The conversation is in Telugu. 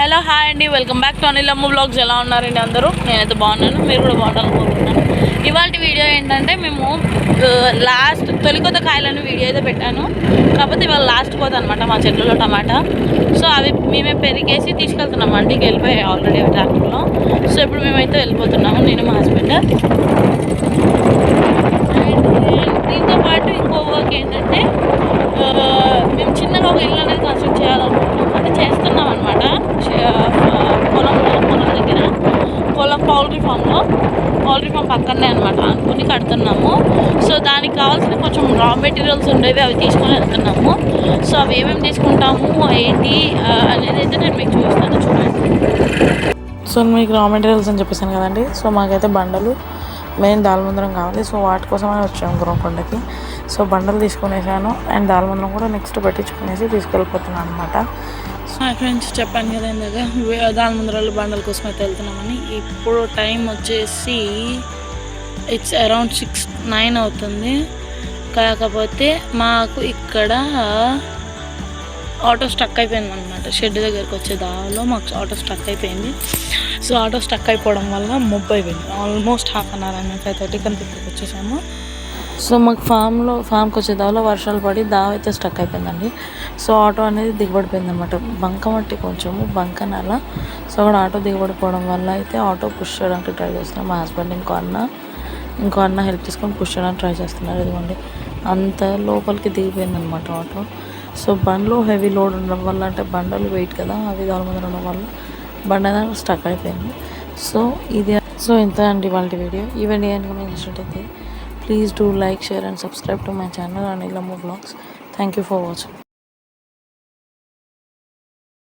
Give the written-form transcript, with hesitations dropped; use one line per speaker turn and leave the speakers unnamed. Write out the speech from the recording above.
హలో హాయ్ అండి, వెల్కమ్ బ్యాక్ టు అనిలమ్మ బ్లాగ్స్. ఎలా ఉన్నారండి అందరూ? నేనైతే బాగున్నాను, మీరు కూడా బాగుండాలనుకుంటున్నాను. ఇవాళ వీడియో ఏంటంటే మేము లాస్ట్ తొలికొత్త కాయలను వీడియో అయితే పెట్టాను. కాకపోతే ఇవాళ లాస్ట్ కోత అనమాట మా చెట్లలో టమాటా. సో అవి మేమే పెరిగేసి తీసుకెళ్తున్నాము. అంటికి వెళ్ళిపోయాయి ఆల్రెడీ ట్రాక్టర్లో. సో ఇప్పుడు మేమైతే వెళ్ళిపోతున్నాము, నేను మా హస్బెండ్. దీంతో పాటు ఇంకో వర్క్ ఏంటంటే మేము చిన్నగా ఒక ఇల్లు అనేది కన్స్ట్రక్ట్ చేయాలనుకుంటున్నాం. అంటే చేస్తున్నాం అనమాట. పొలం దగ్గర పౌల్ట్రీ ఫామ్ పక్కనే అనమాట అనుకుని కడుతున్నాము. సో దానికి కావాల్సిన కొంచెం రా మెటీరియల్స్ ఉండేవి, అవి తీసుకొని వెళ్తున్నాము. సో అవి ఏమేమి తీసుకుంటాము ఏంటి అనేది అయితే నేను మీకు చూపిస్తాను, చూడండి. సో మీకు రా మెటీరియల్స్ అని చెప్పేసాను కదండి. సో మాకైతే బండలు మెయిన్ దాల్మందరం కావాలి. సో వాటి కోసమే వచ్చాము గురంకొండకి. సో బండలు తీసుకునేసాను అండ్ దాల్మందరం కూడా నెక్స్ట్ పెట్టించుకునేసి తీసుకెళ్ళిపోతున్నాను అనమాట. సో ఫ్రెండ్స్ చెప్పాను కదా ఇందాక దాల్మందరాలు బండల కోసం అయితే వెళ్తున్నామని. ఇప్పుడు టైం వచ్చేసి ఇట్స్ అరౌండ్ 6-9 అవుతుంది. కాకపోతే మాకు ఇక్కడ ఆటో స్టక్ అయిపోయింది అనమాట. షెడ్ దగ్గరికి వచ్చే దారిలో మాకు ఆటో స్టక్ అయిపోయింది. సో ఆటో స్టక్ అయిపోవడం వల్ల ముబ్బై అయిపోయింది. ఆల్మోస్ట్ హాఫ్ అన్ అవర్ అయినా 5:30 కంతా ఇక్కడికి వచ్చేసాము. సో మాకు ఫామ్కి వచ్చే దారిలో వర్షాలు పడి దావ అయితే స్టక్ అయిపోయిందండి. సో ఆటో అనేది దిగబడిపోయింది అనమాట. బంక మట్టి కొంచెము బంకనల. సో అక్కడ ఆటో దిగబడిపోవడం వల్ల అయితే ఆటో పుష్ చేయడానికి ట్రై చేస్తున్నాం. మా హస్బెండ్ ఇంకో అన్న హెల్ప్ తీసుకొని పుష్ చేయడానికి ట్రై చేస్తున్నారు. ఇదిగోండి అంత లోపలికి దిగిపోయింది అనమాట ఆటో. సో బండ్లు హెవీ లోడ్ ఉండడం వల్ల, అంటే బండలు వెయిట్ కదా, అవి దాల్మందరం ఉండడం వల్ల బండ అనేది స్టక్ అయిపోయింది. సో ఇంత అండి వాళ్ళ వీడియో. ఈ వీడియో కనుక మీకు నచ్చినట్టయితే please do like, share and subscribe to my channel Anilamma blogs. Thank you for watching.